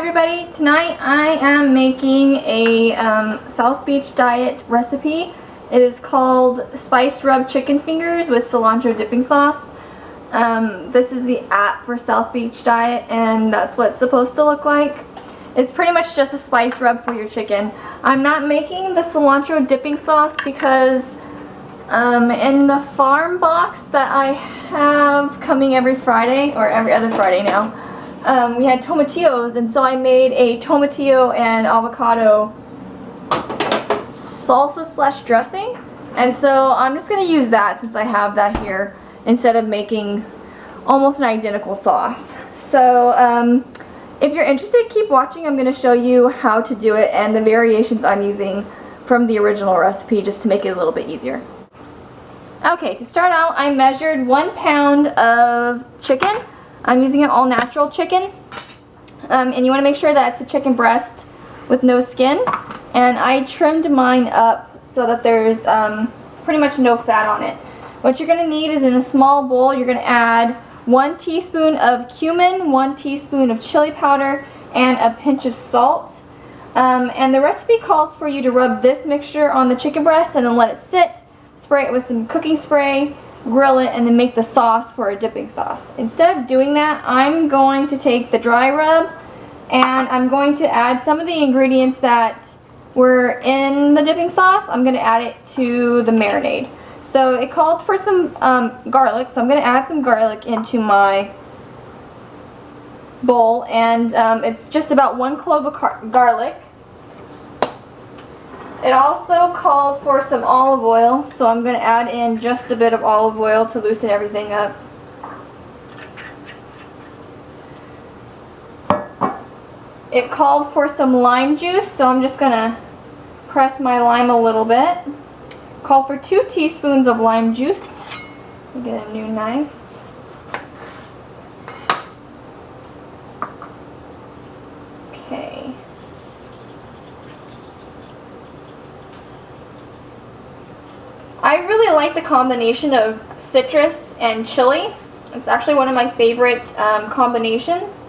everybody, tonight I am making a South Beach diet recipe. It is called spiced rub chicken fingers with cilantro dipping sauce. This is the app for South Beach diet and that's what it's supposed to look like. It's pretty much just a spice rub for your chicken. I'm not making the cilantro dipping sauce because in the farm box that I have coming every Friday, or every other Friday now, we had tomatillos, and so I made a tomatillo and avocado salsa slash dressing, and so I'm just going to use that since I have that here instead of making almost an identical sauce. So if you're interested, keep watching. I'm going to show you how to do it and the variations I'm using from the original recipe just to make it a little bit easier. Okay, to start out, I measured 1 pound of chicken. I'm using an all-natural chicken, and you want to make sure that it's a chicken breast with no skin. And I trimmed mine up so that there's pretty much no fat on it. What you're going to need is, in a small bowl, you're going to add 1 teaspoon of cumin, 1 teaspoon of chili powder, and a pinch of salt. And the recipe calls for you to rub this mixture on the chicken breast and then let it sit, spray it with some cooking spray, grill it, and then make the sauce for a dipping sauce. Instead of doing that, I'm going to take the dry rub and I'm going to add some of the ingredients that were in the dipping sauce. I'm going to add it to the marinade. So it called for some garlic, so I'm going to add some garlic into my bowl, and it's just about 1 clove of garlic. It also called for some olive oil, so I'm going to add in just a bit of olive oil to loosen everything up. It called for some lime juice, so I'm just going to press my lime a little bit. Called for 2 teaspoons of lime juice. Get a new knife. Okay. I really like the combination of citrus and chili. It's actually one of my favorite combinations.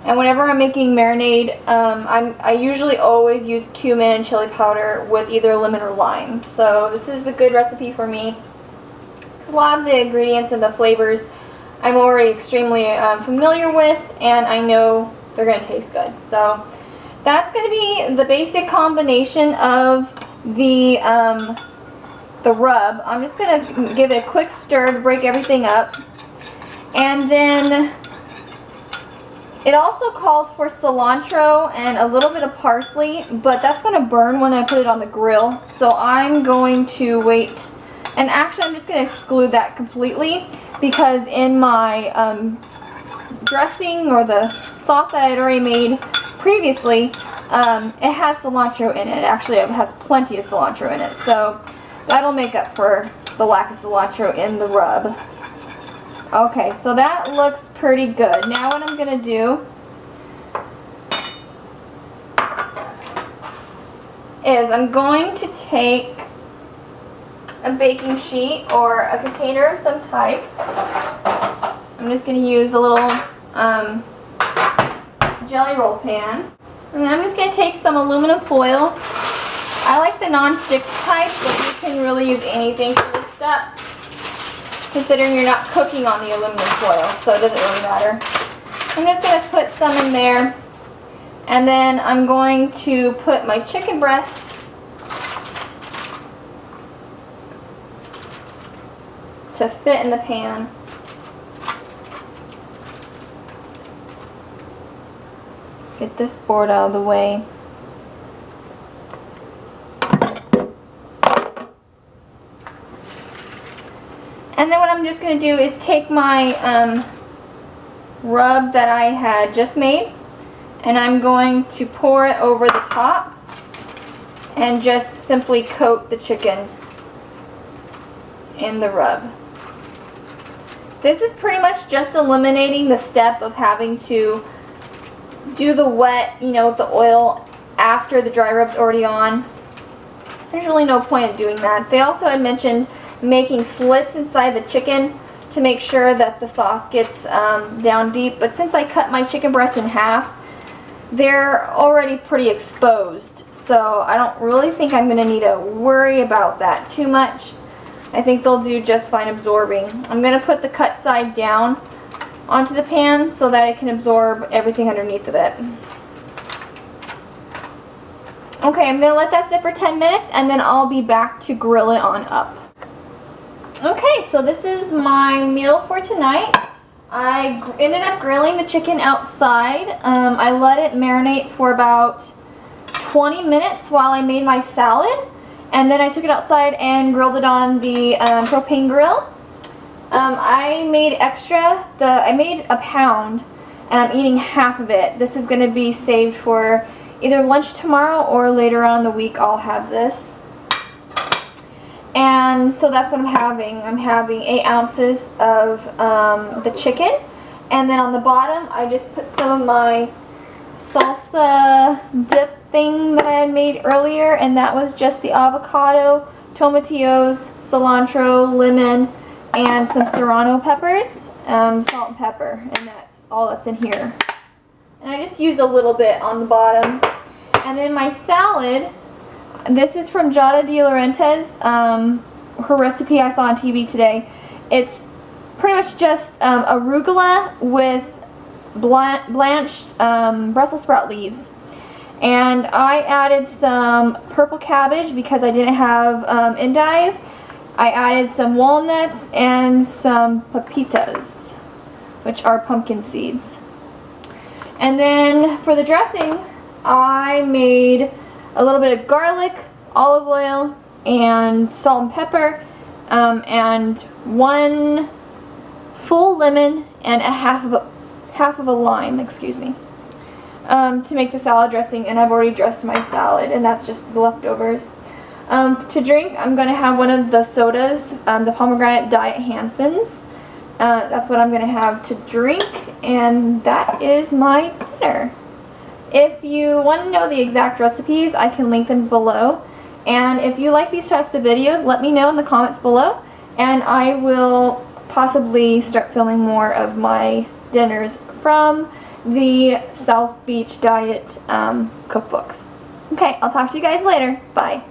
And whenever I'm making marinade, I usually always use cumin and chili powder with either lemon or lime. So this is a good recipe for me. A lot of the ingredients and the flavors I'm already extremely familiar with, and I know they're going to taste good. So that's going to be the basic combination of the rub. I'm just going to give it a quick stir to break everything up. And then it also called for cilantro and a little bit of parsley, but that's going to burn when I put it on the grill. So I'm going to wait. And actually, I'm just going to exclude that completely because in my dressing, or the sauce that I had already made previously, it has cilantro in it. Actually, it has plenty of cilantro in it. So that'll make up for the lack of cilantro in the rub. Okay, so that looks pretty good. Now what I'm going to do is I'm going to take a baking sheet or a container of some type. I'm just going to use a little jelly roll pan. And then I'm just going to take some aluminum foil. I like the non-stick type, but you can really use anything for this step, considering you're not cooking on the aluminum foil, so it doesn't really matter. I'm just going to put some in there, and then I'm going to put my chicken breasts to fit in the pan. Get this board out of the way. And then what I'm just going to do is take my rub that I had just made, and I'm going to pour it over the top and just simply coat the chicken in the rub. This is pretty much just eliminating the step of having to do the wet, with the oil after the dry rub's already on. There's really no point in doing that. They also had mentioned making slits inside the chicken to make sure that the sauce gets down deep, but since I cut my chicken breast in half, they're already pretty exposed, so I don't really think I'm going to need to worry about that too much. I think they'll do just fine absorbing. I'm going to put the cut side down onto the pan so that it can absorb everything underneath of it. Okay, I'm going to let that sit for 10 minutes and then I'll be back to grill it on up. Okay, so this is my meal for tonight. I ended up grilling the chicken outside. I let it marinate for about 20 minutes while I made my salad. And then I took it outside and grilled it on the propane grill. I made I made a pound and I'm eating half of it. This is going to be saved for either lunch tomorrow or later on in the week I'll have this. And so that's what I'm having. I'm having 8 ounces of the chicken. And then on the bottom, I just put some of my salsa dip thing that I had made earlier. And that was just the avocado, tomatillos, cilantro, lemon, and some serrano peppers, salt and pepper. And that's all that's in here. And I just used a little bit on the bottom. And then my salad, this is from Giada De Laurentiis, her recipe I saw on TV today. It's pretty much just arugula with blanched Brussels sprout leaves. And I added some purple cabbage because I didn't have endive. I added some walnuts and some pepitas, which are pumpkin seeds. And then for the dressing, I made a little bit of garlic, olive oil, and salt and pepper, and 1 full lemon and half of a lime, excuse me, to make the salad dressing. And I've already dressed my salad, and that's just the leftovers. To drink, I'm going to have one of the sodas, the pomegranate Diet Hansen's. That's what I'm going to have to drink, and that is my dinner. If you want to know the exact recipes, I can link them below. And if you like these types of videos, let me know in the comments below, and I will possibly start filming more of my dinners from the South Beach Diet cookbooks. Okay, I'll talk to you guys later. Bye.